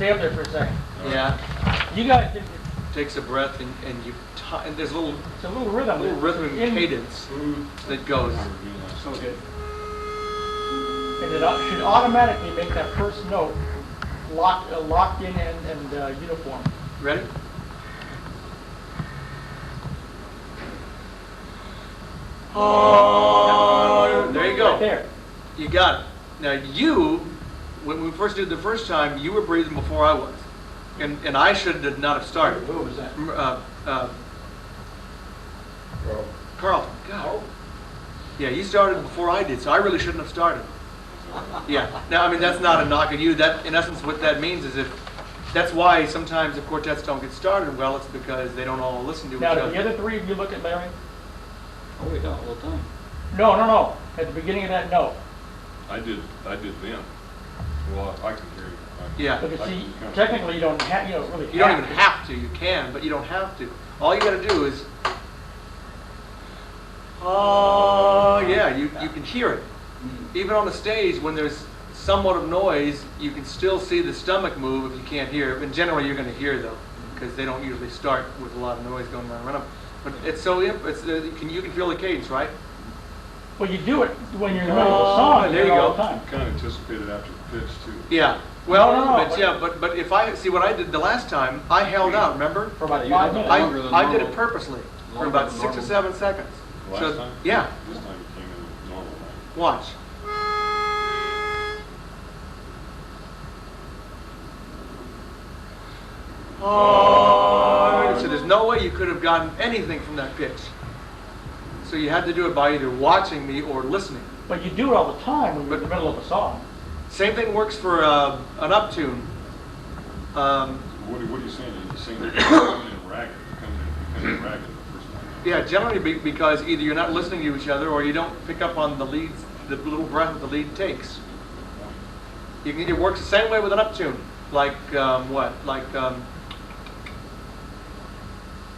Stay up there for a second. Yeah. You guys did. Takes a breath and and there's It's a little rhythm. a little rhythm and cadence that goes. So good. And it should automatically make that first note locked in and uniform. Ready? Oh, there you go. Right there. You got it. Now when we first did it the first time, you were breathing before I was. And I should not have started. Who was that? Carl. God. Yeah, you started before I did, so I really shouldn't have started. Yeah. Now, I mean, that's not a knock on you. That, in essence, what that means is that's why sometimes the quartets don't get started well. It's because they don't all listen to each Now, other. did the other three of you look at Larry? Oh, yeah, all the time. No. At the beginning of that note. I did then. Well, I can hear you. Yeah. Because see, technically you don't have, really. You don't even have to. You can, but you don't have to. All you got to do is, yeah, you can hear it. Even on the stage, when there's somewhat of noise, you can still see the stomach move if you can't hear it. And generally, you're going to hear though, because they don't usually start with a lot of noise going around them. But it's so you can feel the cadence, right? Well, you do it when you're in the middle of a song. There you all go. the time. Kind of anticipated after the pitch too. Yeah. Well, No, but if I see what I did the last time, I held out. Remember? For about You 5 had minutes. longer than I did normal. it purposely for Longer about than 6 or normal. 7 seconds. Last time? Yeah. This time it came in normal. Right? Watch. Oh, so there's no way you could have gotten anything from that pitch. So you had to do it by either watching me or listening. But you do it all the time when you're in the middle of a song. Same thing works for an uptune. What are you saying? You sing it in ragged. You come in ragged the first time. Yeah, generally because either you're not listening to each other or you don't pick up on the leads, the little breath that the lead takes. It works the same way with an uptune. Like what? Like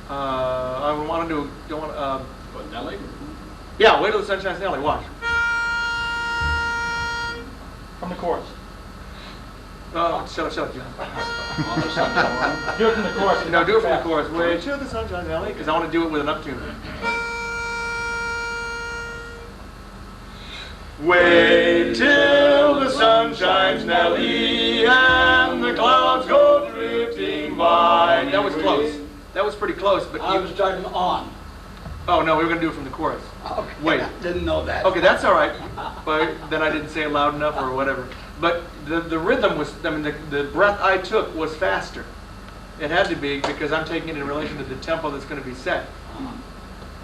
I want to do. What, Nelly? Yeah, Wait Till the Sun Shines Nelly. Watch. From the chorus. Shut up, John. On the Sunday. Do it from the chorus. No, do it from the chorus. Wait till the sun shines Nelly, because I want to do it with an uptune. Wait till the sun shines Nelly and the clouds go drifting by. That was close. That was pretty close, but I was starting on. Oh no, we were going to do it from the chorus. Okay. Wait. Didn't know that. Okay, that's all right. But then I didn't say it loud enough or whatever. But the rhythm was, I mean, the breath I took was faster. It had to be because I'm taking it in relation to the tempo that's going to be set.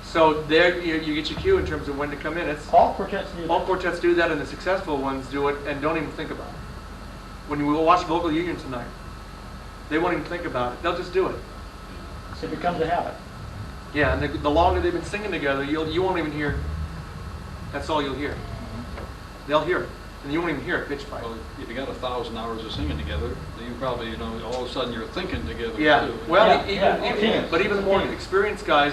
So there you get your cue in terms of when to come in. All quartets do that. All quartets do that, and the successful ones do it and don't even think about it. When you will watch Vocal Union tonight, they won't even think about it. They'll just do it. So it becomes a habit. Yeah, and the longer they've been singing together, you won't even hear. That's all you'll hear. They'll hear it, and you won't even hear a pitch fight. Well, if you got 1,000 hours of singing together, then you probably, all of a sudden you're thinking together Yeah. too. Well, Yeah. but even the more experienced guys,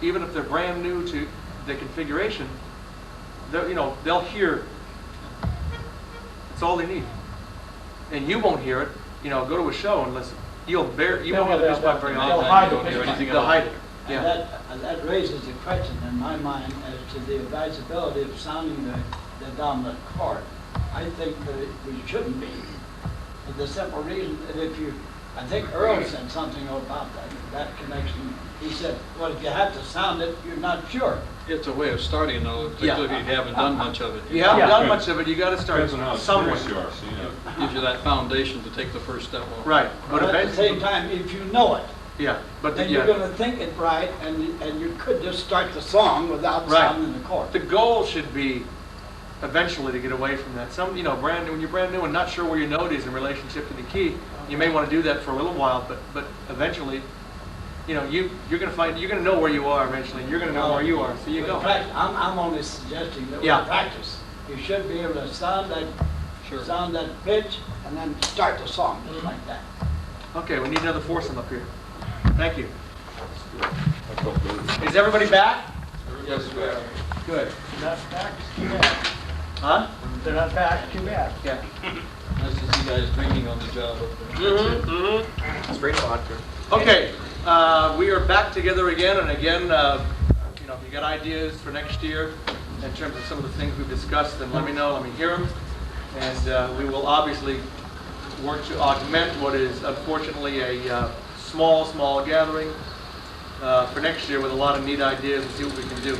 even if they're brand new to the configuration, they'll hear. It's all they need, and you won't hear it. Go to a show and listen. You won't hear the pitch fight very They'll often. hide the Don't hear pitch anything fight. They'll hide it. And Yeah. that raises a question in my mind as to the advisability of sounding the dominant chord. I think that we shouldn't be. For the simple reason that I think Earl said something about that connection. He said, well, if you have to sound it, you're not sure. It's a way of starting, though, particularly if you haven't done much of it. If you haven't Yeah. done much of it, you got to start Depends on how somewhere. experienced you are. So, Gives you that foundation to take the first step off. Right, but But at the same eventually, time, if you know it, yeah, but then you're going to think it right, and you could just start the song without Right. sounding the chord. the goal should be eventually to get away from that. When you're brand new and not sure where your note is in relationship to the key, you may want to do that for a little while, but eventually, you're going to know where you are eventually. You're going to know where you are, so you go. I'm only suggesting that Yeah. with practice, you should be able to sound that pitch, and then start the song just like that. Okay, we need another foursome up here. Thank you. I felt good. Is everybody back? Yes, we are. Good. That's back. Yeah. Huh? They're not back, too bad. Yeah. Nice to see you guys drinking on the job up there. It's great vodka. Okay, we are back together again, and again, you know, if you got ideas for next year in terms of some of the things we've discussed, then let me know, let me hear them. And we will obviously work to augment what is unfortunately a small gathering for next year with a lot of neat ideas and see what we can do.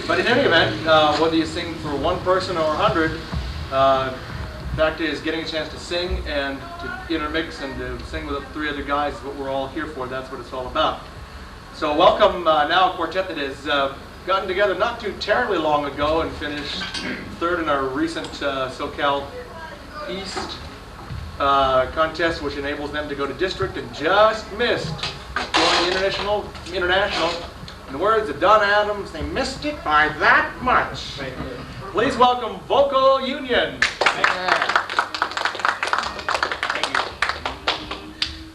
But in any event, whether you sing for one person or 100, the fact is getting a chance to sing and to intermix and to sing with 3 other guys is what we're all here for. That's what it's all about. So welcome now a quartet that has gotten together not too terribly long ago and finished 3rd in our recent SoCal East contest, which enables them to go to district, and just missed going international. In the words of Don Adams, they missed it by that much. Please welcome Vocal Union.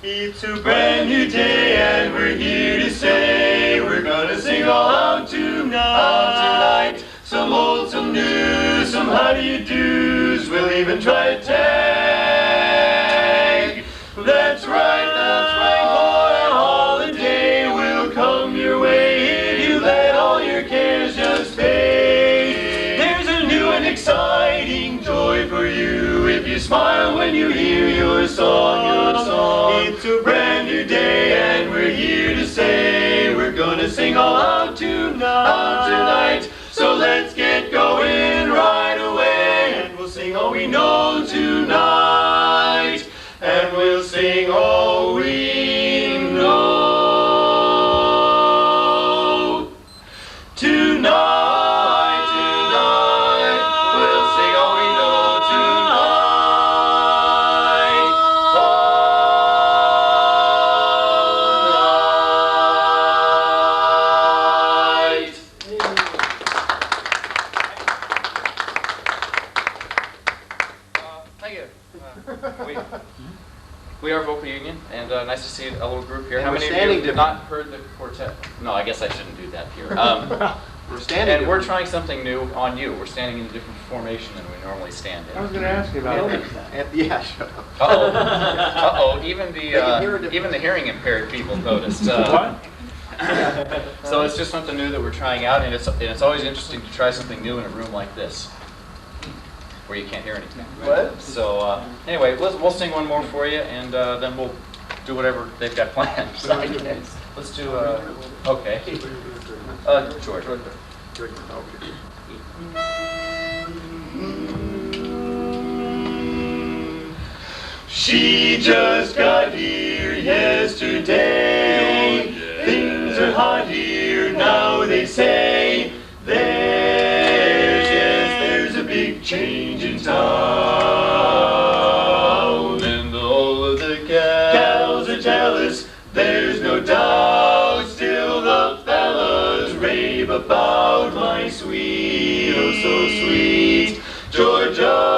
It's a brand new day and we're here to say we're gonna sing all out tonight. Some old, some new, some how do you do's. We'll even try a tag. That's right, for a holiday will come your way if you let all your cares just fade. There's a new and exciting joy for you if you smile when you hear your song. It's a brand new day and we're here to say we're gonna sing all out tonight. So let's get going right away and we'll sing all we know tonight. And we'll sing all we know tonight. We'll sing all we know tonight. Thank you. We are Vocal Union, and nice to see a little group here. And How we're many of you standing have not heard the quartet? No, I guess I shouldn't do that here. We're standing. And we're trying something new on you. We're standing in a different formation than we normally stand in. I was going to ask you about that. Yeah, shut up. Uh-oh, even They can hear it. the hearing impaired people noticed. What? So it's just something new that we're trying out, and it's always interesting to try something new in a room like this, where you can't hear anything. What? So anyway, we'll sing one more for you, and then we'll do whatever they've got planned. Let's do, okay. George. She just got here yesterday. Things are hot here now, they say. There's a big change in town. And all of the gals are jealous, there's no doubt. Still the fellas rave about my sweet, oh so sweet, Georgia.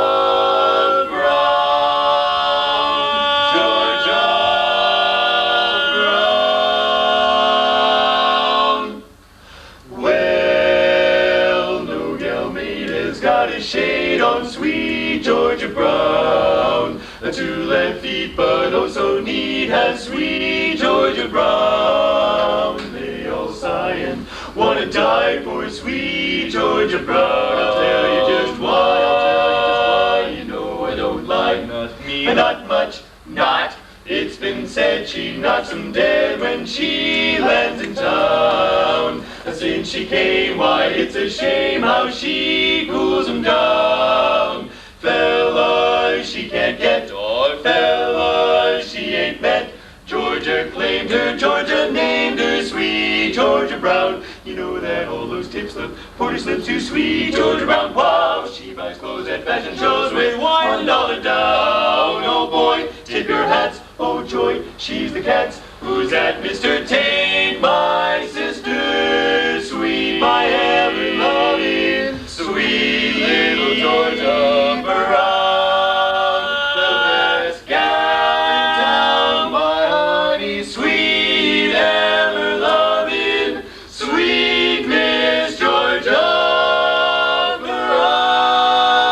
Shade on sweet Georgia Brown. The 2 left feet, but oh so neat, has sweet Georgia Brown. They all sigh and wanna die for sweet Georgia Brown. I'll tell you just why, you know I don't like me, not much, not. It's been said she knocks 'em dead when she lands in town. Since she came, why it's a shame how she cools 'em down. Fellas she can't get, or fellas she ain't met. Georgia claimed her, Georgia named her sweet Georgia Brown. You know that all those tip slip, porter slips to sweet Georgia Brown. Wow, she buys clothes at fashion shows with $1 down. Oh boy, tip your hats, oh joy, she's the cat's. Who's that, Mr. Take my sister, sweet, my ever-loving, sweet little Georgia Brown. The best gal in town, my honey, sweet, ever-loving, sweet Miss Georgia Brown.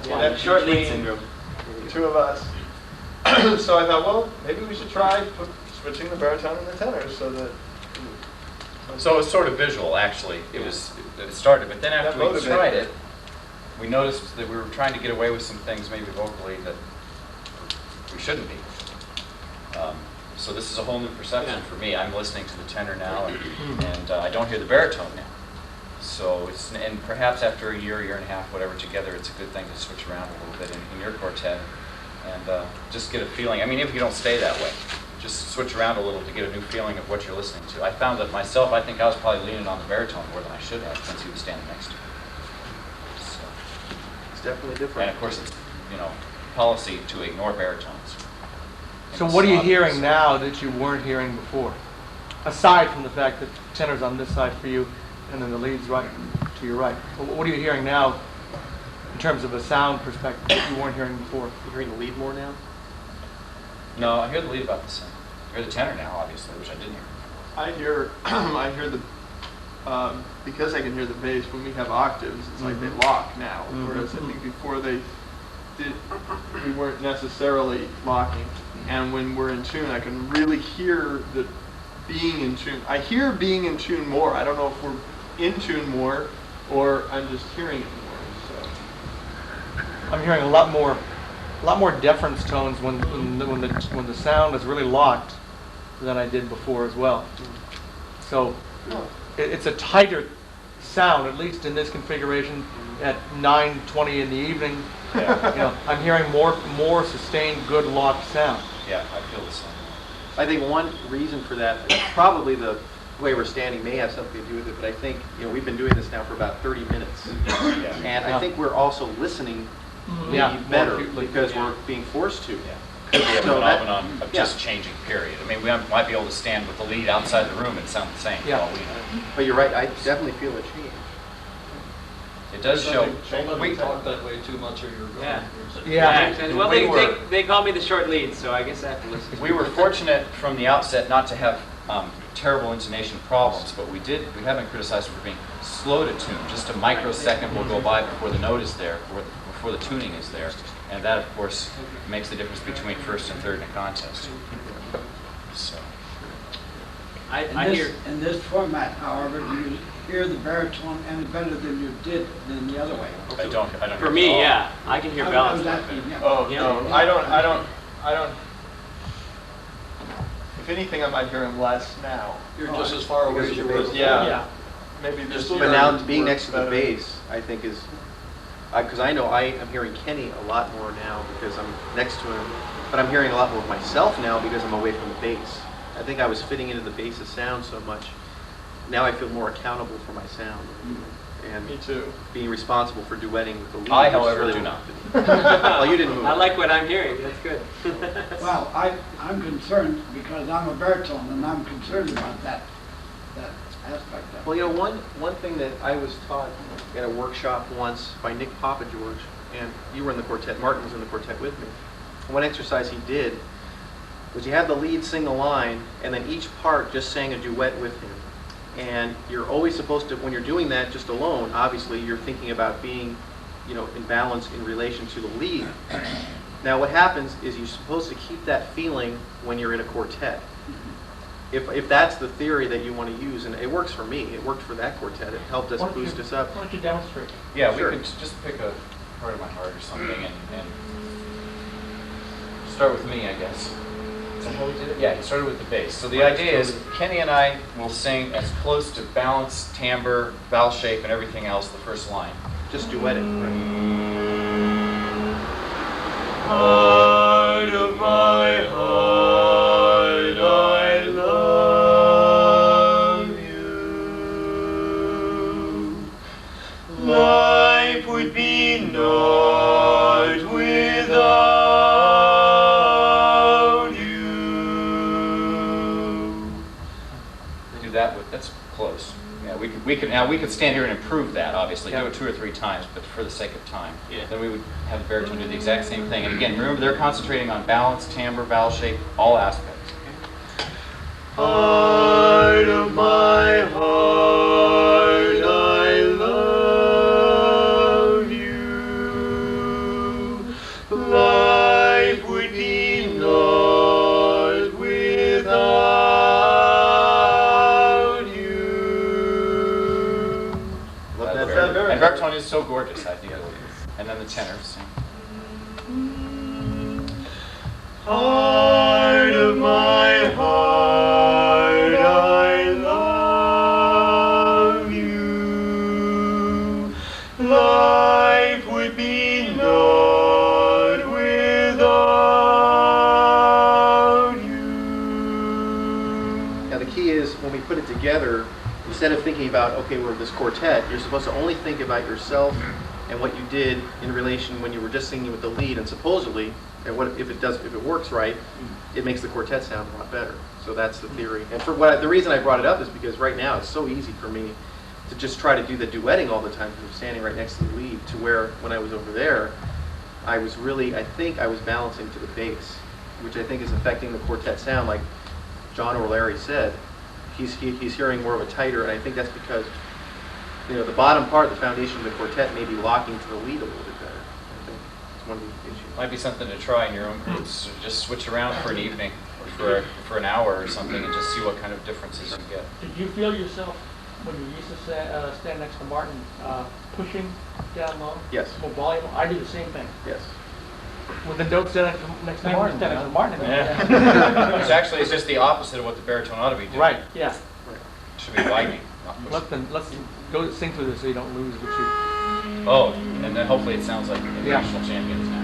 That's Yeah, why. that Short lead between syndrome. the two of us. So I thought, well, maybe we should try switching the baritone and the tenor so that. So it was sort of visual, actually. It started, but then after That we motivated tried it. it, we noticed that we were trying to get away with some things, maybe vocally, that we shouldn't be. So this is a whole new perception for me. I'm listening to the tenor now, and I don't hear the baritone now. So and perhaps after a year and a half, whatever, together, it's a good thing to switch around a little bit in your quartet and just get a feeling. I mean, if you don't stay that way, just switch around a little to get a new feeling of what you're listening to. I found that myself, I think I was probably leaning on the baritone more than I should have since he was standing next to me. So, It's definitely different. and of course, it's, policy to ignore baritones. So what are you hearing now that you weren't hearing before? Aside from the fact that tenor's on this side for you, and then the lead's right to your right. What are you hearing now in terms of a sound perspective that you weren't hearing before? You're hearing the lead more now? No, I hear the lead about the same. I hear the tenor now, obviously, which I didn't hear. I hear the, because I can hear the bass, when we have octaves, it's like they lock now. Whereas I think before we weren't necessarily locking. And when we're in tune, I can really hear the being in tune. I hear being in tune more. I don't know if we're in tune more or I'm just hearing it more. So I'm hearing a lot more deference tones when the sound is really locked than I did before as well. So it's a tighter sound, at least in this configuration, at 9:20 in the evening. Yeah. I'm hearing more sustained, good locked sound. Yeah, I feel the same. I think one reason for that, probably the way we're standing may have something to do with it, but I think, we've been doing this now for about 30 minutes. Yeah. And I think we're also listening maybe Yeah, more better acutely. because we're being forced to. Yeah. Could be a So that- phenomenon of just changing, period. I mean, we might be able to stand with the lead outside the room and sound the same. Yeah. For all we know. But you're right, I definitely feel a change. It does show. Don't let me talk that way too much or you're going. Yeah. Yeah. Well, We were- they call me the short lead, so I guess I have to listen. We were fortunate from the outset not to have terrible intonation problems, but we have been criticized for being slow to tune. Just a microsecond will go by before the note is there, before the tuning is there. And that, of course, makes the difference between first and third in a contest. So, I hear. In this format, however, do you hear the baritone any better than you did than the other way? I don't For me, yeah, I can hear I balance. was asking, yeah. Oh, Yeah. no, I don't. If anything, I might hear him less now. You're just as far away as you were before. Yeah. Maybe this Still year But now hearing being next to the better. bass, I think is, because I know I am hearing Kenny a lot more now because I'm next to him, but I'm hearing a lot more of myself now because I'm away from the bass. I think I was fitting into the bass's sound so much. Now I feel more accountable for my sound and Me too. being responsible for duetting with the lead. I, which is however, really do not. Well, you didn't move. I like what I'm hearing. That's good. Well, I'm concerned because I'm a baritone and I'm concerned about that aspect of it. Well, one thing that I was taught at a workshop once by Nick Papa George, and you were in the quartet, Martin was in the quartet with me. One exercise he did was you had the lead sing the line, and then each part just sang a duet with him. And you're always supposed to, when you're doing that just alone, obviously you're thinking about being, in balance in relation to the lead. Now what happens is you're supposed to keep that feeling when you're in a quartet. If that's the theory that you want to use, and it works for me, it worked for that quartet, it helped us boost us up. Why don't you demonstrate? Yeah, Sure. we could just pick a part of my heart or something and start with me, I guess. Is that how we did it? Yeah, he started with the bass. So the idea is Kenny and I will sing as close to balance, timbre, vowel shape, and everything else the first line. Just duet it. Heart of my heart, I love you. Life would be naught without you. Do that with, that's close. Yeah, we could stand here and improve that, obviously, do it 2 or 3 times, but for the sake of time. Yeah. Then we would have the baritone do the exact same thing. And again, remember they're concentrating on balance, timbre, vowel shape, all aspects. Heart of my heart, I love you. side together. And then the tenors sing. Heart of my heart, I love you. Life would be naught without you. Now the key is when we put it together, instead of thinking about, okay, we're this quartet, you're supposed to only think about yourself and what you did in relation when you were just singing with the lead, and supposedly, and what if it works right, it makes the quartet sound a lot better. So that's the theory. And the reason I brought it up is because right now it's so easy for me to just try to do the duetting all the time because I'm standing right next to the lead, to where when I was over there, I think I was balancing to the bass, which I think is affecting the quartet sound, like John or Larry said. He's hearing more of a tighter, and I think that's because the bottom part, the foundation of the quartet, may be locking to the lead a little bit better. I think it's one of the issues. Might be something to try in your own groups. Just switch around for an evening or for an hour or something and just see what kind of differences you get. Did you feel yourself, when you used to stand next to Martin, pushing down low? Yes. More volume? I do the same thing. Yes. Well, then don't stand next to Martin. Stand next to Martin. Yeah. It's just the opposite of what the baritone ought to be doing. Right, yeah. It should be widening, not pushing. Let's go sing through this so you don't lose what you... Oh, and then hopefully it sounds like the Yeah. national champions now.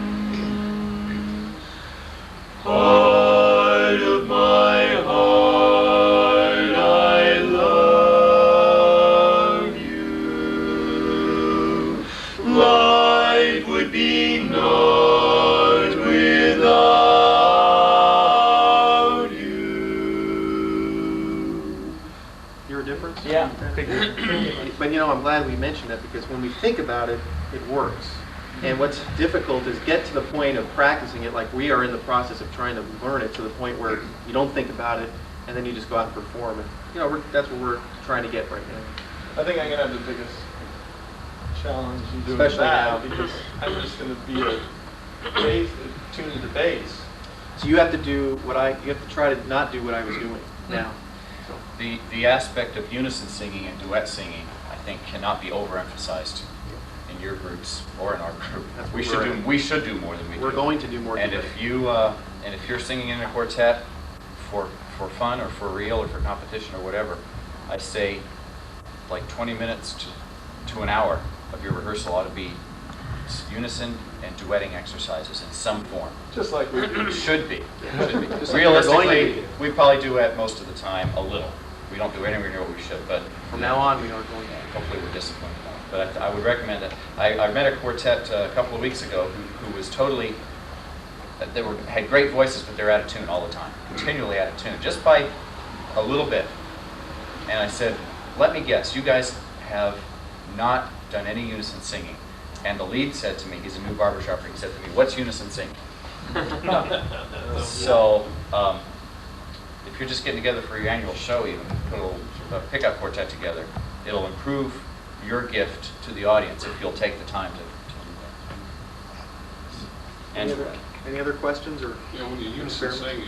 Heart of my heart, I love you. Life would be naught without you. Hear a difference? Yeah. But I'm glad we mentioned that, because when we think about it, it works. And what's difficult is get to the point of practicing it, like we are in the process of trying to learn it, to the point where you don't think about it and then you just go out and perform. And that's what we're trying to get right now. I think I'm gonna have the biggest challenge in doing Especially that, now. because I'm just gonna be a bass tuned to the bass. So you have to do you have to try to not do what I was doing now. So The aspect of unison singing and duet singing, I think, cannot be overemphasized in your groups or in our group. That's We what should do more than we do. we're going to do more. And duet. if you're singing in a quartet for fun or for real or for competition or whatever, I say like 20 minutes to an hour of your rehearsal ought to be unison and duetting exercises in some form. Just like we do. Should be. Just like we're going to Realistically, do. we probably duet most of the time a little. We don't do anywhere near what we should, but From now on, we are going to. hopefully we're disciplined enough. But I would recommend it. I met a quartet a couple of weeks ago who was totally, had great voices, but they're out of tune all the time, continually out of tune, just by a little bit. And I said, let me guess, you guys have not done any unison singing. And the lead said to me, he's a new barbershopper, he said to me, what's unison singing? So, if you're just getting together for your annual show, even put a little pickup quartet together, it'll improve your gift to the audience if you'll take the time to do that. Any And other questions or? When you unison sing, you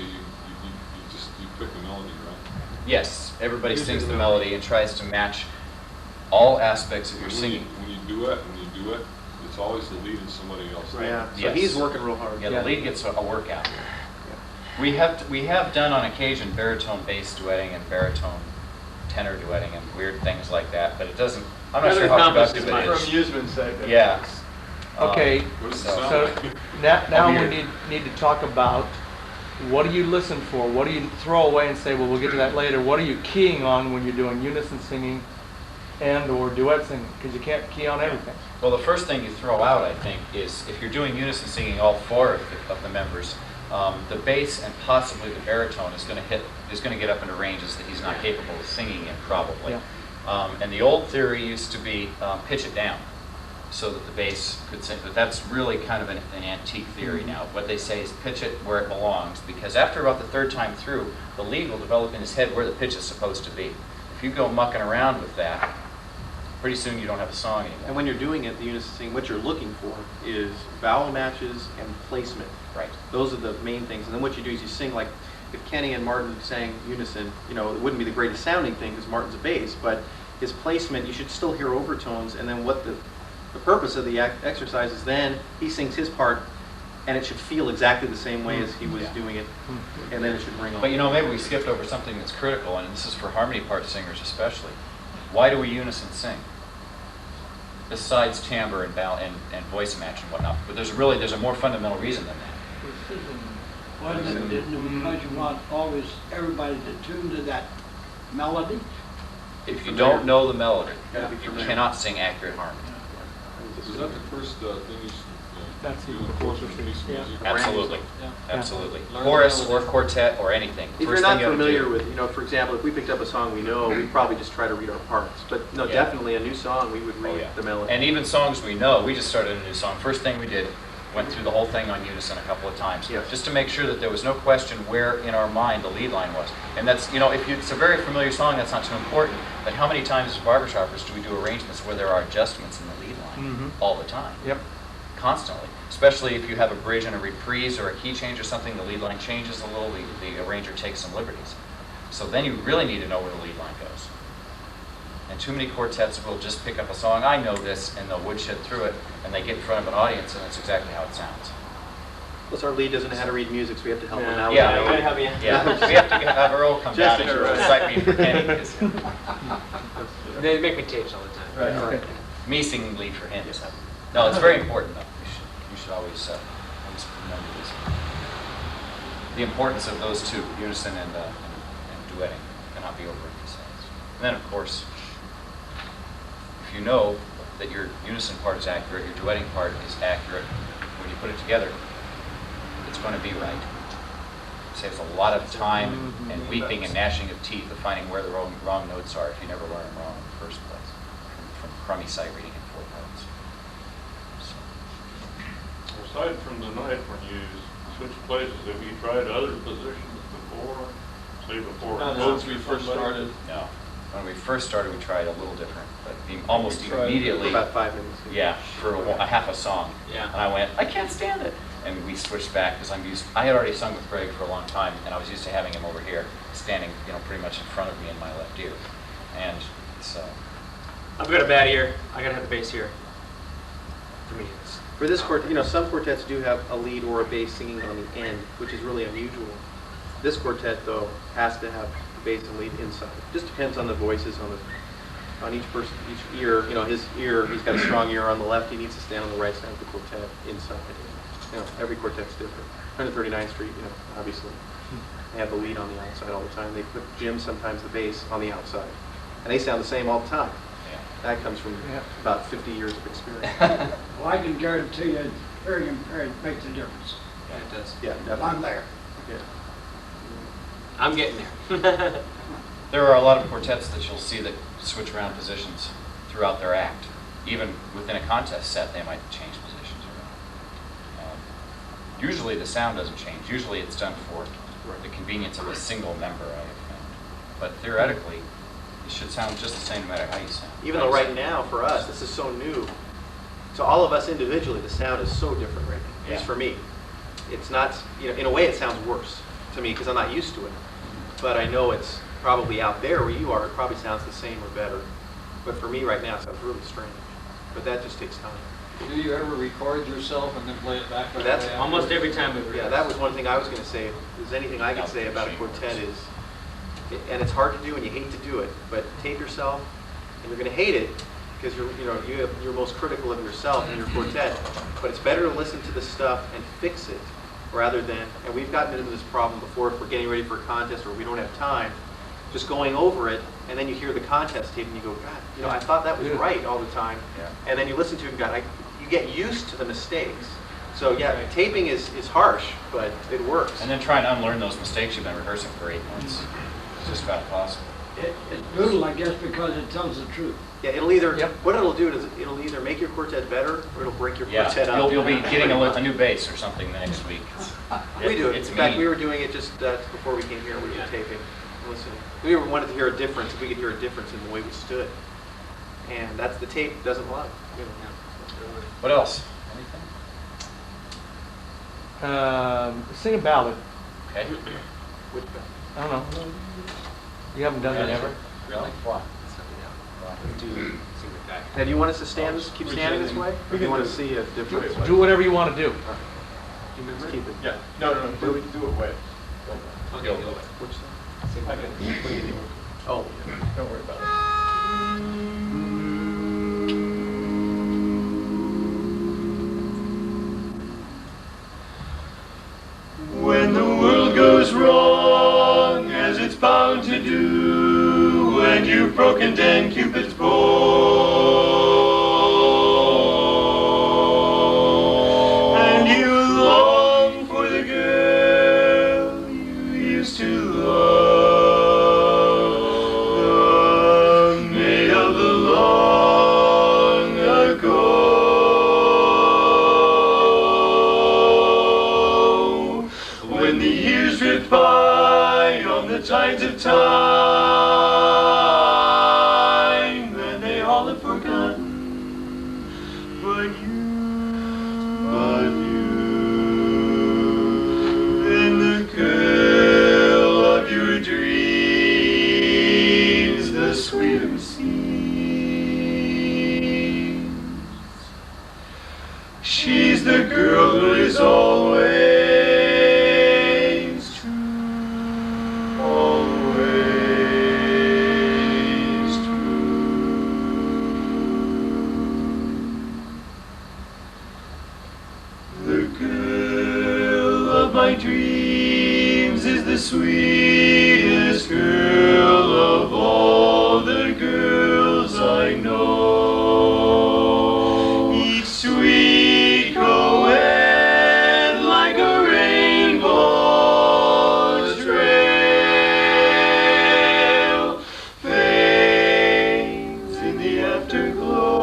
pick the melody, right? yes, everybody sings the melody and tries to match all aspects of your When singing. you duet, it's always the lead and somebody else. Yeah. So Yes. he's working real hard. Yeah, the lead gets a workout. We have done on occasion baritone bass duetting and baritone tenor duetting and weird things like that, but it doesn't. I'm not sure how productive it For is. amusement's sake. Yeah. Okay, What does it So- sound so like? now we Weird. need to talk about, what do you listen for? What do you throw away and say, well, we'll get to that later? What are you keying on when you're doing unison singing and or duet singing? Because you can't key on everything. Well, the first thing you throw out, I think, is if you're doing unison singing, all four of the members, the bass and possibly the baritone is going to get up into ranges that he's not capable of singing in, probably. Yeah. And the old theory used to be pitch it down so that the bass could sing, but that's really kind of an antique theory now. What they say is pitch it where it belongs, because after about the third time through, the lead will develop in his head where the pitch is supposed to be. If you go mucking around with that, pretty soon you don't have a song anymore. And when you're doing it, the unison singing, what you're looking for is vowel matches and placement. Right. Those are the main things. And then what you do is you sing, like if Kenny and Martin sang unison, it wouldn't be the greatest sounding thing because Martin's a bass, but his placement, you should still hear overtones, and then what the The purpose of the exercise is then he sings his part, and it should feel exactly the same way as he was doing it, and then it should ring on. But you know, maybe we skipped over something that's critical, and this is for harmony part singers especially. Why do we unison sing? Besides timbre and voice match and whatnot, but there's a more fundamental reason than that. Well, isn't it because you want always everybody to tune to that melody? If you don't know the melody, you cannot sing accurate harmony. Is that the first thing you That's do even in closer piece to- music? yeah. Absolutely, Yeah. absolutely. Learn Chorus the or melody. quartet or anything. If you're First not thing you ought to familiar do- with, for example, if we picked up a song we know, we'd probably just try to read our parts. But no, Yeah. definitely a new song, we would Oh, read yeah. the melody. And even songs we know, we just started a new song. First thing we did, went through the whole thing on unison a couple of times, Yes. just to make sure that there was no question where in our mind the lead line was. And that's, it's a very familiar song, that's not too important, but how many times as barbershoppers do we do arrangements where there are adjustments in the lead line? Mhm. All the time. Yep. Constantly. Especially if you have a bridge and a reprise or a key change or something, the lead line changes a little, the arranger takes some liberties. So then you really need to know where the lead line goes. And too many quartets will just pick up a song, I know this, and they'll woodshed through it, and they get in front of an audience, and that's exactly how it sounds. Plus, our lead doesn't know how to read music, so we have to help him out. Yeah. with Gotta that. help you. Yeah, we have to have Earl come Just down and to- recite me for Kenny, 'cause They make me tapes all the time. Right. me singing lead for him. So. No, it's very important though. You should always remember this. The importance of those two, unison and duetting, cannot be overemphasized. And then, of course, if you know that your unison part is accurate, your duetting part is accurate, when you put it together, it's going to be right. It saves a lot of time and weeping and gnashing of teeth of finding where the wrong notes are if you never learn them wrong in the first place from crummy sight reading in 4 notes. So. Aside from the night when you switch places, have you tried other positions before? Say before. Since we first started. No. When we first started, we tried a little different, but almost We tried immediately. For about 5 minutes. Yeah, for a half a song. Yeah. And I went, I can't stand it. And we switched back because I had already sung with Greg for a long time, and I was used to having him over here, standing, pretty much in front of me in my left ear. And so, I've got a bad ear. I gotta have the bass here. For me, it's For this quartet, some quartets do have a lead or a bass singing on the end, which is really unusual. This quartet, though, has to have the bass and lead inside. Just depends on the voices on each person, each ear. His ear, he's got a strong ear on the left. He needs to stand on the right side of the quartet inside. Every quartet's different. 139th Street, obviously, they have the lead on the outside all the time. They put Jim, sometimes the bass, on the outside, and they sound the same all the time. yeah. That comes from Yeah. about 50 years of experience. Well, I can guarantee you, hearing impaired makes a difference. yeah, it does. Yeah, I'm definitely. there. Yeah. I'm getting there. There are a lot of quartets that you'll see that switch around positions throughout their act. Even within a contest set, they might change positions around. Usually the sound doesn't change. Usually it's done for the convenience of a single member, I have found. But theoretically, it should sound just the same no matter how you sound. Even though right now, for us, this is so new, to all of us individually, the sound is so different right now, at least Yeah. for me. It's not, in a way it sounds worse to me because I'm not used to it. But I know it's probably out there where you are, it probably sounds the same or better. But for me right now, it sounds really strange. But that just takes time. Do you ever record yourself and then play it back? right That's away after? Almost every time we've Yeah, that was one thing I was going to say. If there's anything I could say about a quartet is, and it's hard to do and you hate to do it, but tape yourself, and you're going to hate it because you're most critical of yourself and your quartet. But it's better to listen to the stuff and fix it rather than, and we've gotten into this problem before if we're getting ready for a contest or we don't have time, just going over it, and then you hear the contest tape and you go, God, I thought that was right all the time. Yeah. And then you listen to it and go, you get used to the mistakes. So yeah, taping is harsh, but it works. And then try and unlearn those mistakes you've been rehearsing for 8 months. It's just about impossible. It's brutal, I guess, because it tells the truth. Yeah, it'll either, Yep. what it'll do is it'll either make your quartet better or it'll break your Yeah, quartet up. you'll be getting a new bass or something the next week. We do it. It's In fact, mean. we were doing it just before we came here, we were taping, listening. We wanted to hear a difference, if we could hear a difference in the way we stood. And that's the tape doesn't lie. What else? Anything? Sing a ballad. Okay. Which- I don't know. You haven't done that ever? Really? Why? Do sing the Okay. Now, do you want us to stand, keep standing this way? Or do you want to see a different way? Do whatever you want to do. Do you remember? Let's keep it. Yeah, no, do it way. Okay, go away. Which side? I can, what do you need? Oh. Don't worry about it. When the world goes wrong, as it's bound to do, when you've broken down Cupid's bow, and you long for the girl you used to love, the maid of the long ago. When the years drift by on the tides of time, and they all have forgotten, but you, and the girl of your dreams, the sweet who seems, she's the girl who is always true, always true. The girl of my dreams is the sweetest girl of all the girls I know. Each sweet co-ed like a rainbow trail fades in the afterglow.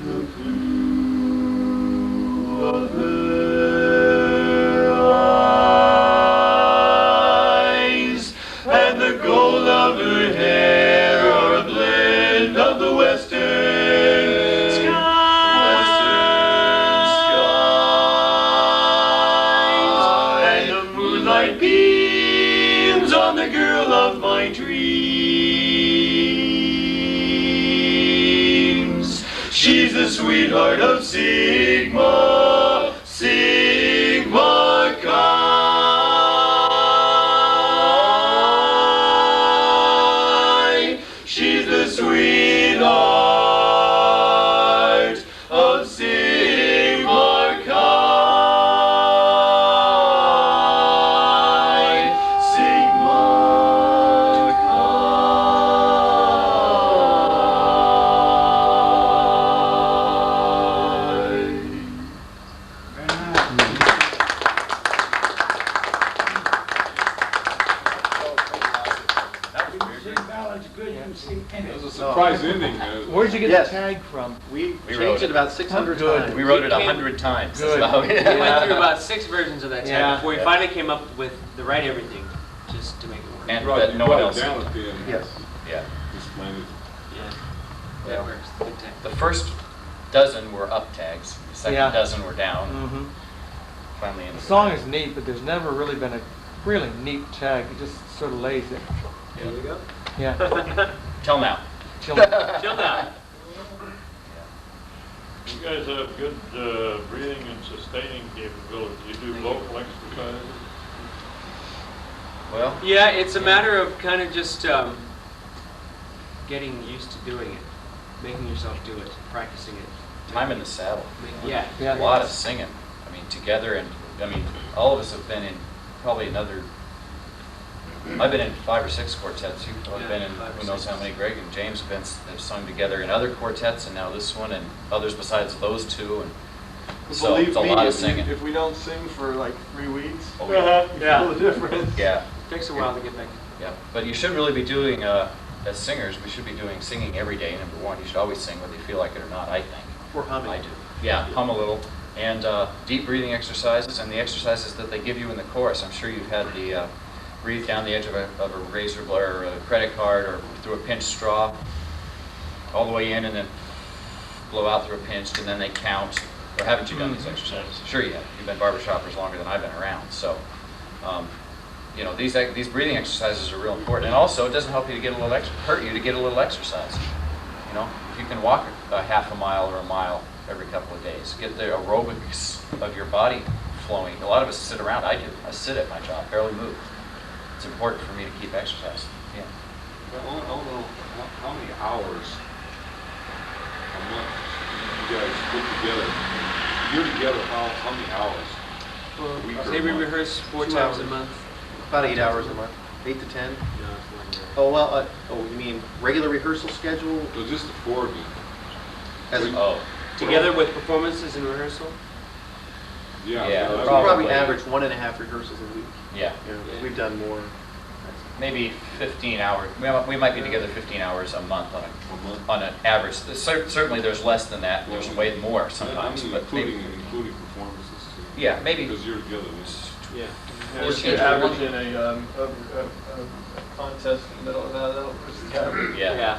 The blue of her eyes and the gold of her hair are a blend of the western skies, and the moonlight beams on the girl of my dreams. She's the sweetheart of Sigma, Sigma Chi. She's the sweetheart of Sigma Chi. Sigma Sing ballads good, you can sing It was a anything. surprise ending. Where'd you get Yes. the tag from? We We wrote changed it. it about 600 Good. times. We wrote it Came- 100 times. Good. That's about We went through Yeah. about 6 versions of that tag Yeah. before we finally came up with the right everything, just to make it work. And Right, that you no one brought else. it down at the end. Yes. Yeah. Explain it. Yeah, Yeah. that works. Good tag. The first dozen were up tags. The second Yeah. dozen were down. Mm-hmm. Finally, in The song is neat, but there's never really been a really neat tag. It just sort of lays it. There you go. Yeah. Till now. Chill. Chill down. You guys have good breathing and sustaining capability. You do vocal exercises? Well, Yeah, it's a matter of kind of just getting used to doing it, making yourself do it, practicing it. time in the saddle. Yeah. Yeah. A lot of singing. I mean, together, and I mean, all of us have been in probably another. I've been in 5 or 6 quartets. You've Yeah, been in 5 or who knows 6. how many. Greg and James have sung together in other quartets, and now this one, and others besides those two, and so Believe it's a me, lot of if, singing. if we don't sing for like 3 weeks, Oh, you yeah. feel the difference. Yeah, Takes a while to get back. yeah. But you should really be doing, as singers, we should be doing singing every day. Number one, you should always sing whether you feel like it or not. I think. We're humming. I do. Yeah, hum a little. And deep breathing exercises, and the exercises that they give you in the chorus. I'm sure you've had the breathe down the edge of a razor blade or a credit card or through a pinched straw all the way in and then blow out through a pinched, and then they count. Or haven't you done these exercises? Sure you have. You've been barber shoppers longer than I've been around. So you know, these breathing exercises are real important. And also, it doesn't help you to get a little hurt you to get a little exercise. You know, if you can walk a half a mile or a mile every couple of days, get the aerobics of your body flowing. A lot of us sit around. I do. I sit at my job, barely move. It's important for me to keep exercising. Yeah. I don't know how many hours a month you guys put together. You're together, how many hours? A week or Say a we month? rehearse 4 2 times a hours. month. About 8 hours a month, 8 to 10. No, it's more than that. Oh, well, you mean regular rehearsal schedule? So just the four of you? As Oh, Together with performances and rehearsal? Yeah. Yeah, so we that's- probably probably. average 1.5 rehearsals a week. yeah. You know, we've done more. Maybe 15 hours. We might be together 15 hours a month on an average. Certainly, there's less than that. There's way more sometimes, but maybe, Including performances too. yeah, maybe. Because you're together. This Yeah. Yeah, we should average in a contest in the middle of that, that'll push the average. Yeah.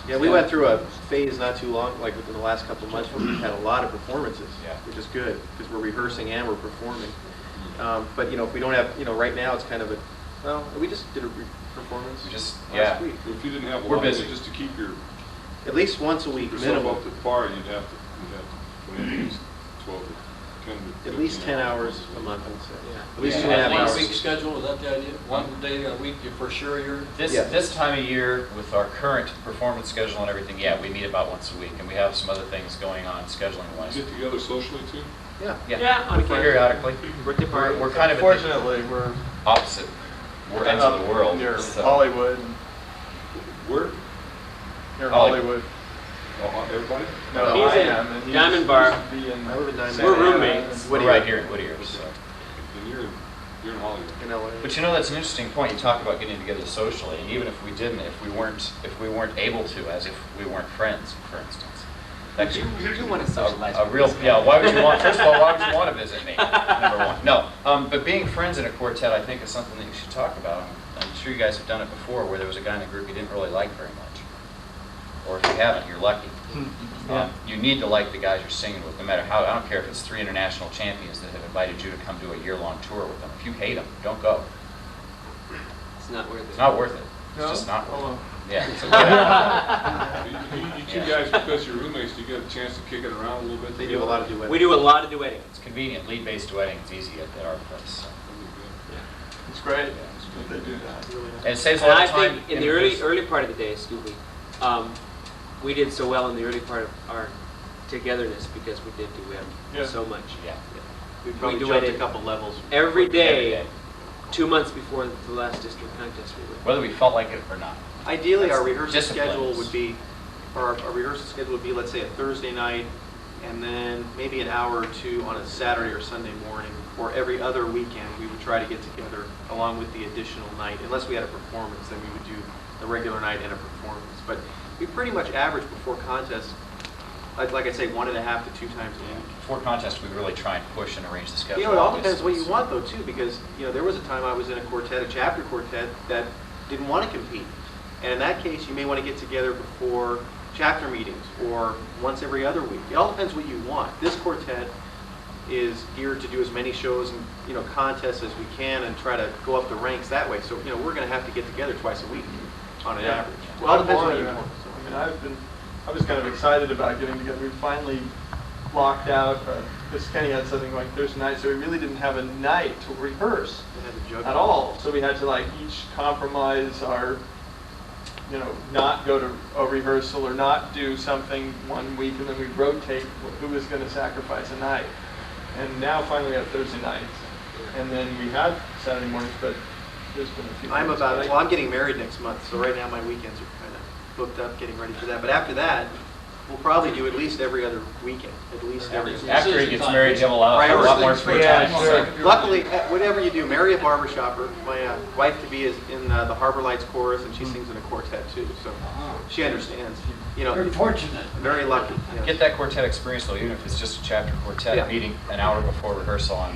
Yeah, we went through a phase not too long, like within the last couple of months, where we had a lot of performances, Yeah. which is good, because we're rehearsing and we're performing. But, you know, if we don't have, you know, right now, it's kind of a, well, we just did a performance We just- last yeah. week. If you didn't have a We're lot of it, busy. just to keep your At least once a week yourself minimum, up to par, you'd have to put in at least 12 to 10 to at least 10 15 hours a month, I would say. Yeah. At least Yeah. 2.5 One hours. week schedule, is that the idea? One day a week, you for sure you're? Yeah. This time of year, with our current performance schedule and everything, yeah, we meet about once a week, and we have some other things going on scheduling wise. Get together socially too? Yeah. Yeah, on Friday. Periodically. Birthday party. We're kind of at the Fortunately, we're opposite. We're ends of the world. near so- Hollywood, Where? near Hollywood. Hollywood. Oh, everybody? No, He's I in am, and he's Diamond Bar. used to be in I live in Diamond Santa We're Ana, roommates. and- We're right here in Whittier. So. And you're in Hollywood. In LA. But you know, that's an interesting point. You talk about getting together socially, and even if we didn't, if we weren't able to, as if we weren't friends, for instance. That could, You do want to socialize. a real, yeah. Why would you want? First of all, why would you want to visit me? Number one. No, but being friends in a quartet, I think, is something that you should talk about. I'm sure you guys have done it before, where there was a guy in the group you didn't really like very much, or if you haven't, you're lucky. Yeah. You need to like the guys you're singing with, no matter how. I don't care if it's 3 international champions that have invited you to come do a year-long tour with them. If you hate them, don't go. It's not worth it. It's not worth it. It's No? just not Oh, worth well. it. Yeah. So get out. You two guys, because you're roommates, you get a chance to kick it around a little bit. They do a lot of duets. We do a lot of duetting. It's convenient. Lead-based duetting. It's easy at our place. So. It's great that they do that. And it saves a And lot I of time. think in the early part of the day, excuse me, we did so well in the early part of our togetherness because we did duet Yeah. so much. Yeah. We probably We jumped a duetted couple levels. every Every day, day. 2 months before the last district contest we went. Whether we felt like it or not. Ideally, our That's rehearsal disciplines. schedule would be, or our rehearsal schedule would be, let's say, a Thursday night, and then maybe an hour or two on a Saturday or Sunday morning, or every other weekend, we would try to get together along with the additional night. Unless we had a performance, then we would do the regular night and a performance. But we pretty much average before contest, like I say, 1.5 to 2 times a week. Before contest, we really try and push and arrange the schedule. You know, it all always. depends what you want, though, too, because, you know, there was a time I was in a quartet, a chapter quartet, that didn't want to compete. And in that case, you may want to get together before chapter meetings, or once every other week. It all depends what you want. This quartet is geared to do as many shows and, you know, contests as we can and try to go up the ranks that way. So, you know, we're going to have to get together twice a week on an average. It all depends what you want. I mean, I was kind of excited about getting together. We finally blocked out, because Kenny had something going Thursday night, so we really didn't have a night to rehearse We had to juggle. at all. So we had to like each compromise our, you know, not go to a rehearsal or not do something one week, and then we rotate who was going to sacrifice a night. And now finally we have Thursday nights, and then we had Saturday mornings, but there's been a few. I'm things, about, but well, I'm getting married next month, so right now my weekends are kind of booked up, getting ready for that. But after that, we'll probably do at least every other weekend, at least every. After he gets married, he'll allow a lot more free Yeah, time. sure. Luckily, whatever you do, marry a barbershopper. My wife-to-be is in the Harbor Lights chorus, and she sings in a quartet too, so she understands. You know, Very fortunate. very lucky. yes. Get that quartet experience though, even if it's just a chapter quartet, Yeah. meeting an hour before rehearsal on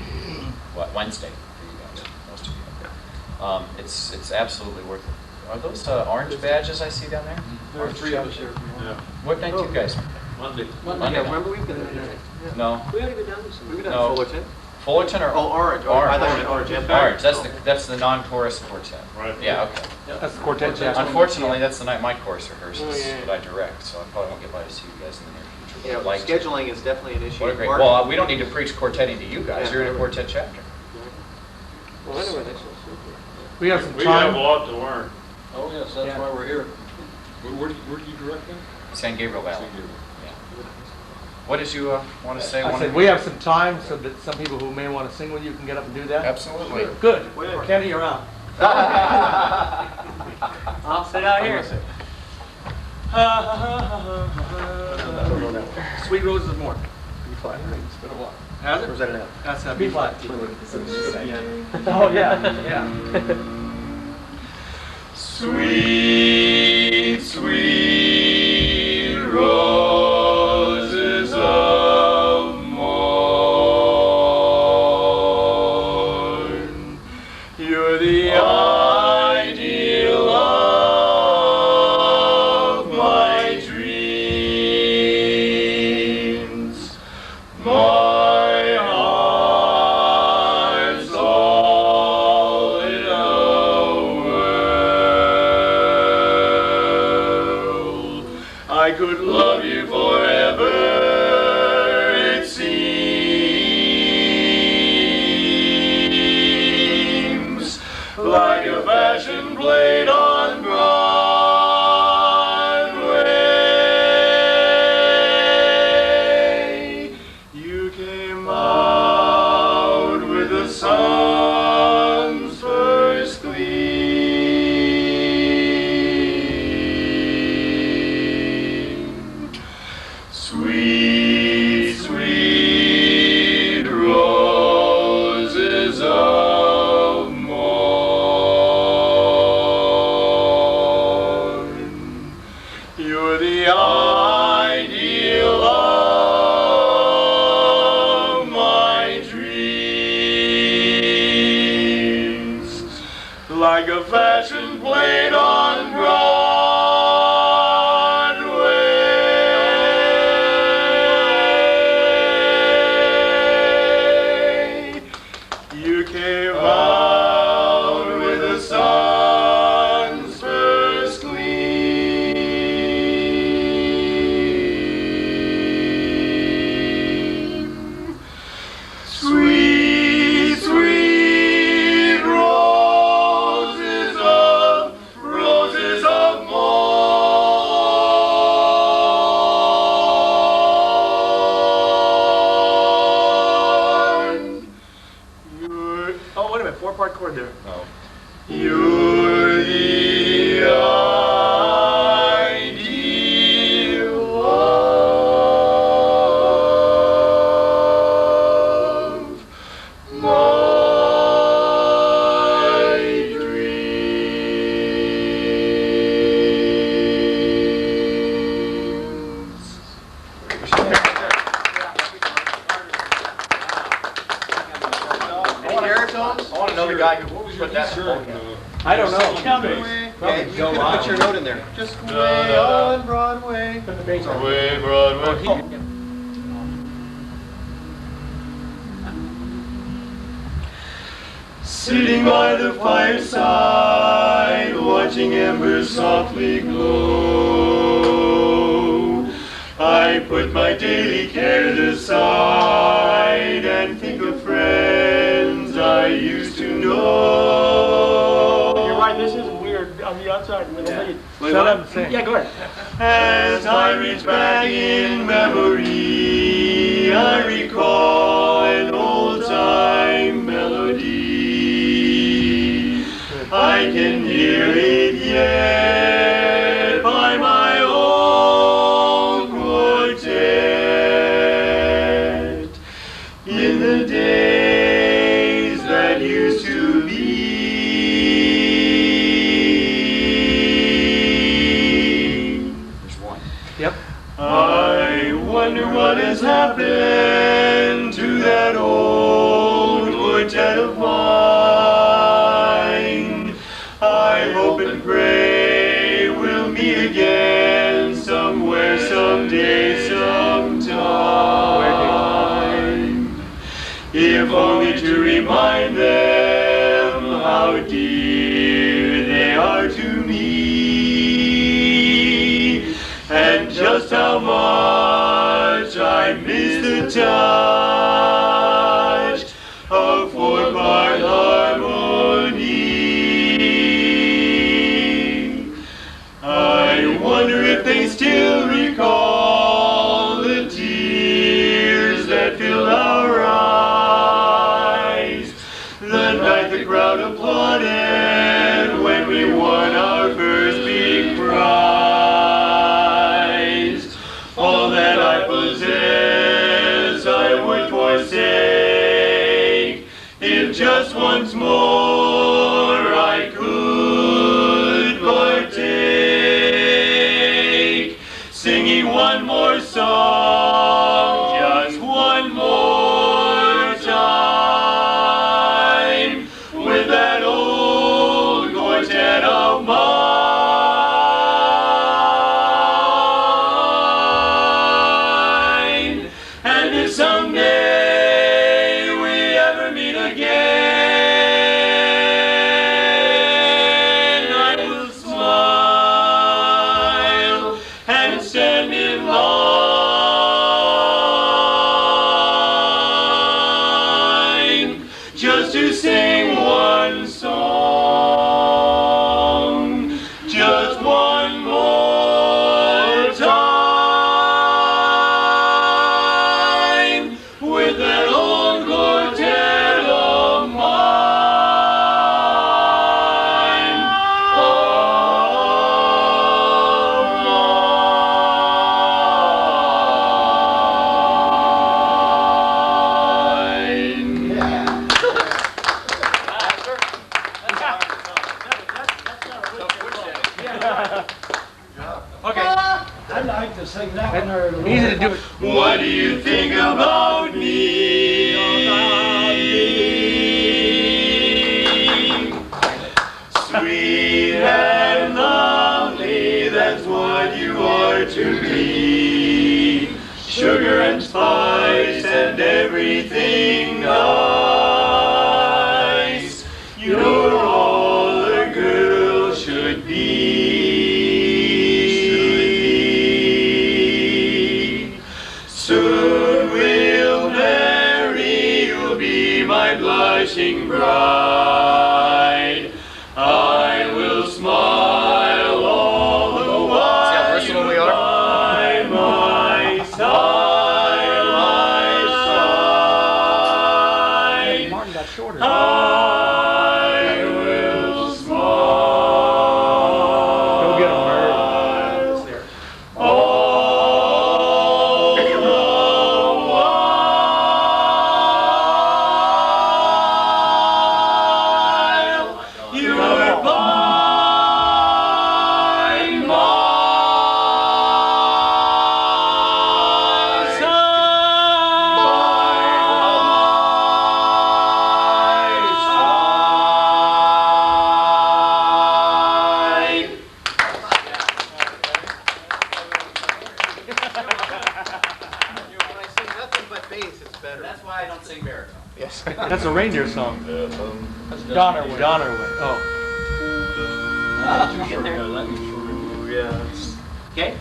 Wednesday for you guys, most of you. It's absolutely worth it. Are those orange badges I see down there? there are 3 of us here. Yeah, What night do you guys? Monday. Monday Yeah, night. remember we've been there. No. We already been down this We've been one. down No. to Fullerton. Fullerton or? Oh, Orange. Oh, I thought you meant Orange. Yeah. Orange, that's the non-chorus quartet. Right. Yeah, okay. That's the quartet chapter. Unfortunately, that's the night my chorus rehearses Oh, yeah. that I direct, so I probably won't get by to see you guys in the near future. Yeah, I'd like to. scheduling is definitely an issue. What a great, Mark- well, we don't need to preach quartetting to you guys, Yeah. you're in a quartet chapter. Well, anyway, that's so super. We have some We have a time. lot to learn. Oh, yes, that's Yeah. why we're here. Where do you direct them? San Gabriel Valley. San Gabriel. Yeah. What did you want to say? I said we have some time so that some people who may want to sing with you can get up and do that. Absolutely. Good. Good. Kenny, you're out. I'll sit out here. Sweet Roses More. B flat, right? It's been a while. Has Or it? is that an F? That's a B flat. Yeah. Oh, yeah, yeah. Sweet, sweet roses of morn, you're the ideal of my dreams. My heart's all in a whirl. I could love you forever, it seems, like a fashion plate on Broadway. You came out with the sun's first gleam. Sweet, sweet roses of morn, you're the ideal of my dreams, like a fashion plate on Broadway. You came out with the sun's first gleam. Sweet, sweet roses of morn. You're, Oh, wait a minute, 4-part chord there. Oh. you're the ideal of my dreams. Any baritones? I want to know the guy who What was your put that in concern? the vocab. I don't know. Okay, you could put your note in there. Just way on Broadway. Way Broadway. Sitting by the fireside, watching embers softly glow, I put my daily cares aside and think of friends I used to know. You're right, this isn't weird on the outside with a lead. Shut up and sing. Yeah, go ahead. As I reach back in memory, I recall an old-time melody. I can hear it yet by my old quartet. In the days that used to be. There's one. Yep. I wonder what has happened to that old quartet of mine. I hope and pray we'll meet again somewhere, someday, sometime. If if only to remind them how dear they are to me, and just how much I miss the touch of four-part harmony. I wonder if they still recall the tears that filled our eyes, the night the crowd applauded when we won our first big prize. All that I possess I would forsake if just once more I could partake, singing one more song, just one more time, with that old quartet of mine. And if someday we ever meet again, I will smile and stand in line just to sing one song, just one more time, with that old quartet of mine, Okay. I'd like to sing that one or Easy to do it. What do you think about me? Sweet and lovely, that's what you are to me. Sugar and spice and everything nice. You're all a girl should be. Soon we'll marry, you'll be my blushing bride. I will smile all the while. See how versatile we are? By my side, Martin got shorter. I will smile. Go get him, Murray. All the while you are by my side. When I sing nothing but bass, it's better. That's why I don't sing baritone. Yes. That's a reindeer song. That's Donnerway. Donnerway. Oh. Yes. Okay?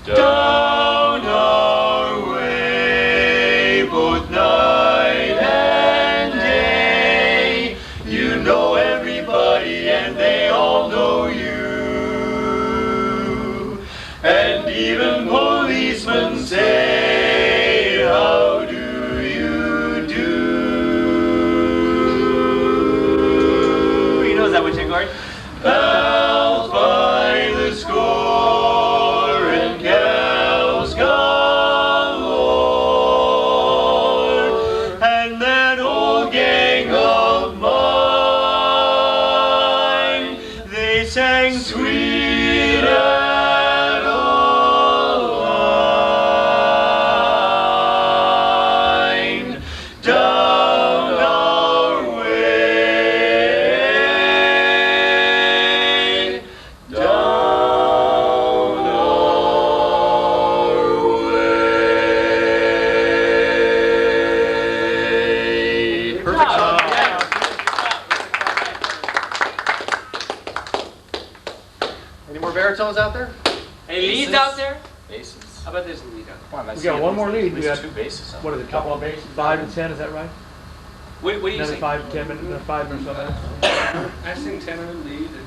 Down our way, both night and day. You know everybody and they all know you. And even policemen say, how do you do? He knows that one, Gordon. Pals by the score and gals galore, and that old gang of mine, they sang Sweet Adeline down our way, down our way. baritones out there? Any leads Basses? out there? Basses. How about this lead out? Come on, I We see got at one least- more lead. At We least got, two basses. what is it, couple of bases, 5 to 10, is that right? What do you Another think? 5, 10 minutes, 5 minutes or so. I sing tenor lead and.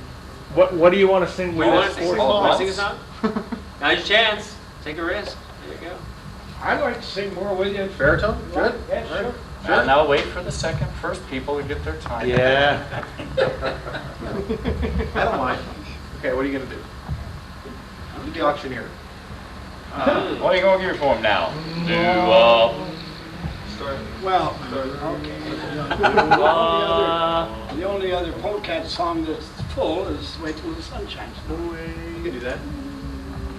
What do you want to sing What with do you want us to sing? for? All at Want to sing a once? song? Now's your chance. Take a risk. There you go. I'd like to sing more with you. Baritone? Good? Yes, sure. Now wait for the first people to get their time. Yeah. I don't mind. Okay, what are you gonna do? I'm the auctioneer. What are you gonna give me for him now? Well, okay. The only other Polecat song that's full is Wait Till the Sun Shines. You can do that.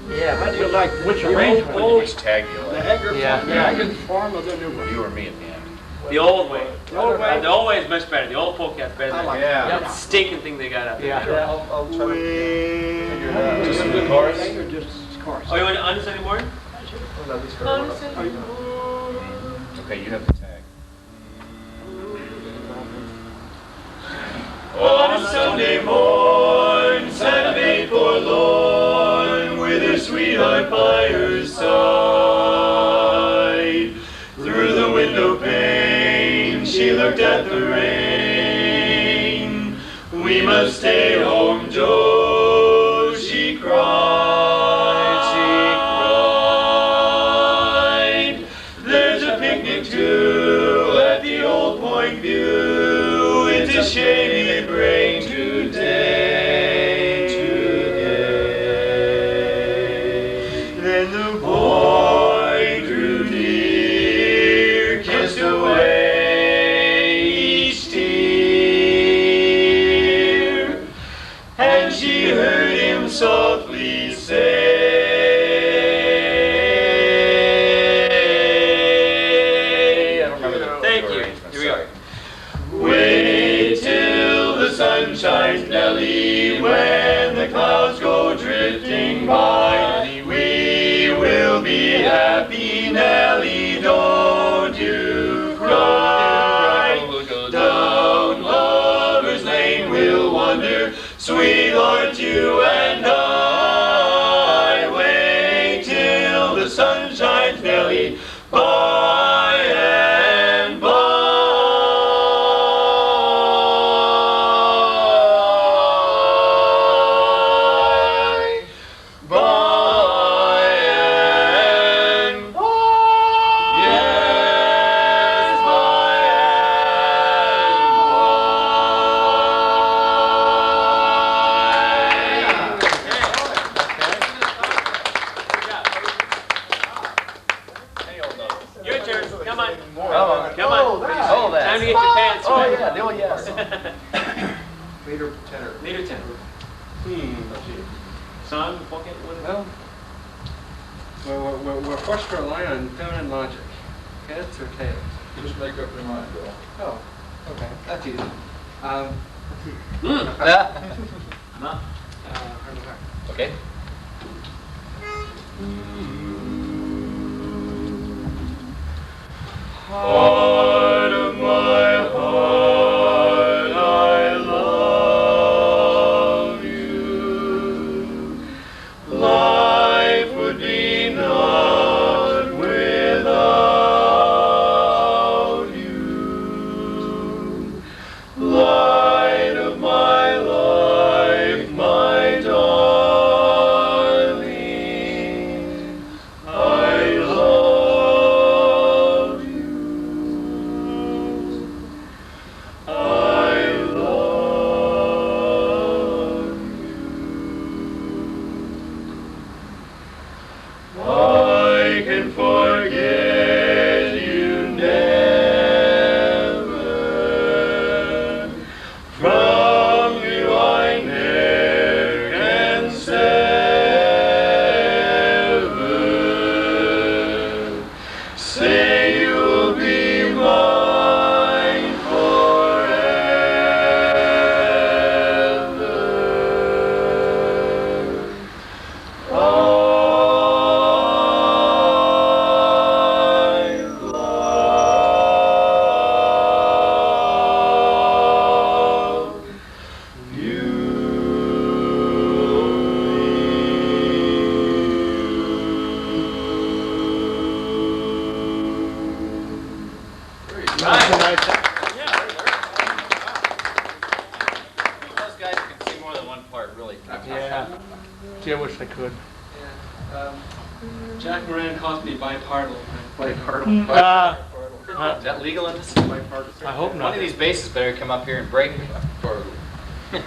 Yeah, how do you like Which the arrangement? old, Which tag do you the like? Hager Yeah. form, the Hager form of the new one? You or me at the end? The old way. The old way? The old way is much better. The old Polecat's better I than like Yeah. that stinking thing they got out there. Yeah. I'll try to figure it out. Just the chorus? Or just chorus? Oh, you want to understand any more? Oh, no, this very well. Okay, you have the tag. On Sunday morn, Santa Maid forlorn, with her sweetheart by her side. Through the window pane, she looked at the rain. We must stay home, Joe, she cried, There's a picnic too at the Old Point View. It's a shame it rained today. Then the boy drew near, kissed away each tear, and she heard him softly say, I don't remember the Thank you. arrangement, Here we go. sorry. wait till the sun shines, Nellie, when the clouds go drifting by. We will be happy, Nellie, don't you cry. Down Lover's Lane we'll wander, sweetheart, you and I. Wait till the sun shines, Nellie, by and by. By and by. Yes, by and by. Your turn. Come on. Oh, Come on. that. Oh, that. Time to get your pants Oh, on. yeah, the old yes. Leader, tenor. Leader 10. Song, Polecat, what? Well, we're forced to rely on feminine logic. Heads or tails? Just make up your mind, Bill. Oh, okay, that's easy. Okay. Heart of my heart, I love you. Life would be naught without you. Light of my life, my darling, I love you. Those guys can sing more than one part, really. Yeah. Gee, I wish I could. Jack Moran calls me bipartal. Uh, Is that legal in this? I hope One not. of these basses better come up here and break. Sure. You can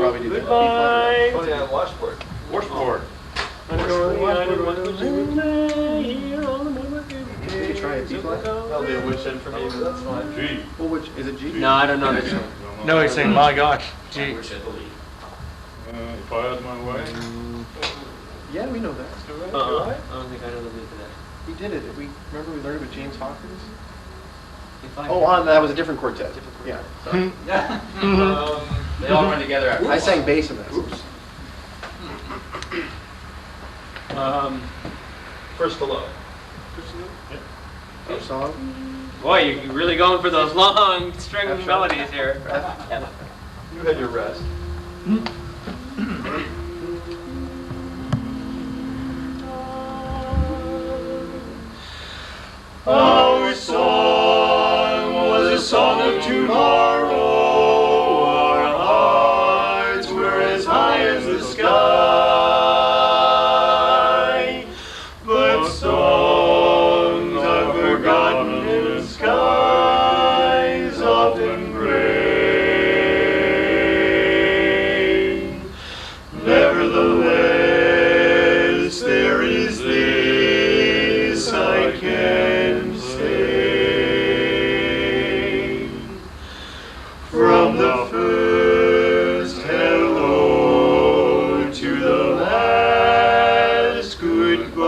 probably do that. Goodbye. Oh, yeah, washboard. Washboard. Can you try a G flat? Probably a wish in for me, but that's fine. G. Well, which, is it G? No, I don't know this one. No, he's saying, my gosh, gee. If I had my way. Yeah, we know that. I don't think I know the name for that. We did it. Remember we learned it with James Hawkins? If I Oh, that was a different quartet. Yeah. Sorry. They all run together after. I sang bass in that. First hello. Our song. Boy, you're really going for those long string F sharp. melodies here. You had your rest. Our song was a song of tomorrow. Our hearts were as high as the sky. But songs are forgotten in skies often gray. Nevertheless, there is this I can say. From the first hello to the last goodbye,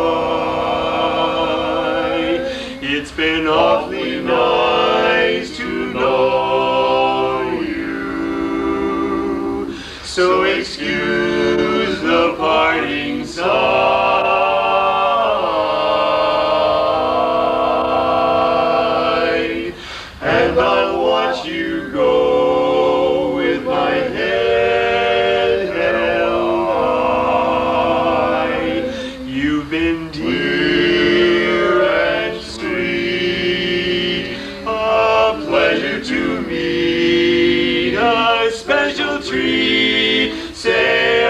it's been awfully nice to know you. So excuse the parting sigh, and I'll watch you go with my head held high. You've been dear and sweet, a pleasure to meet, a special treat. Say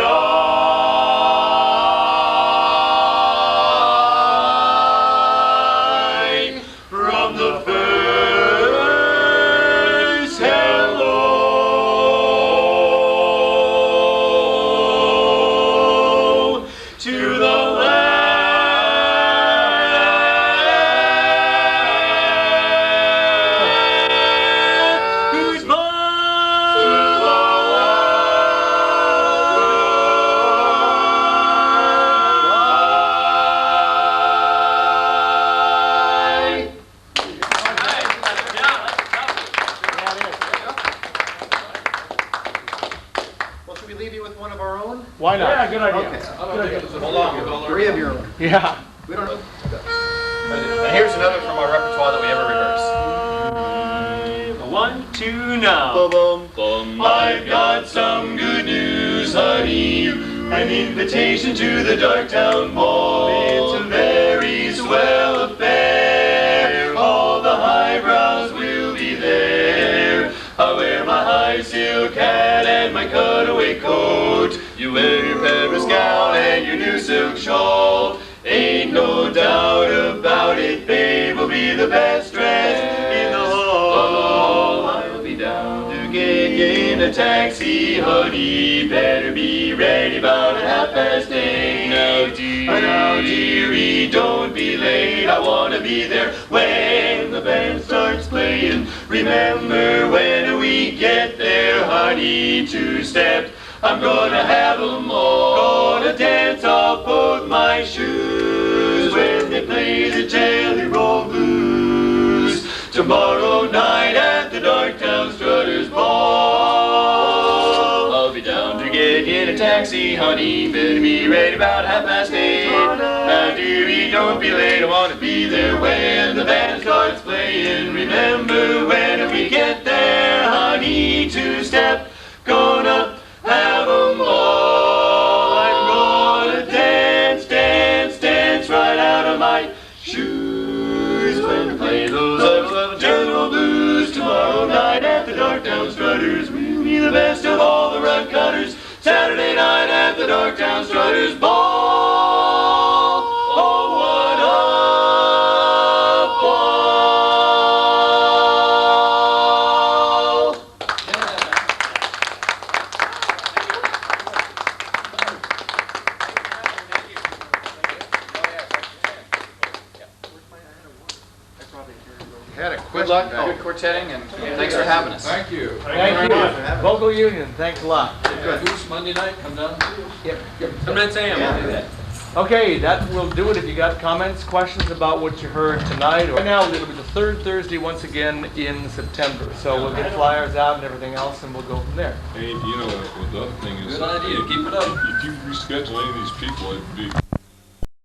I, from the first hello to the last goodbye. Well, should we leave you with one of our own? Why not? Yeah, good idea. Okay. Hold on. 3 of your own. Yeah. We don't know. And here's another from our repertoire that we ever rehearse. 1, 2, now. I've got some good news, honey. An invitation to the Darktown Ball. It's a very swell affair. All the highbrows will be there. I'll wear my high silk hat and my cutaway coat. You wear your Paris gown and your new silk shawl. Ain't no doubt about it, babe will be the best dressed in the hall. I'll be down to get in a taxi, honey. Better be ready about 8:30. Now, dearie, don't be late. I wanna be there when the band starts playing. Remember when we get there, honey, 2-step. I'm gonna have 'em all. Gonna dance off both my shoes when they play the Jelly Roll Blues. Tomorrow night at the Darktown Strutters Ball. I'll be down to get in a taxi, honey. Better be ready about 8:30. Now, dearie, don't be late. I wanna be there when the band starts playing. Remember when we get there, honey, 2-step. Gonna have 'em all. I'm gonna dance, dance, dance right out of my shoes when we play those Had a Good luck. Good quartetting, and thanks for having us. Thank you. Thank you. Vocal Union, thanks a lot. Who's Monday night, come down to us. Yep. I'm not saying I'll do that. Okay, that will do it. If you got comments, questions about what you heard tonight, or right now it'll be the third Thursday once again in September. So we'll get flyers out and everything else, and we'll go from there. Hey, you know, the other thing is. Good idea, keep it up. If you reschedule any of these people, it'd be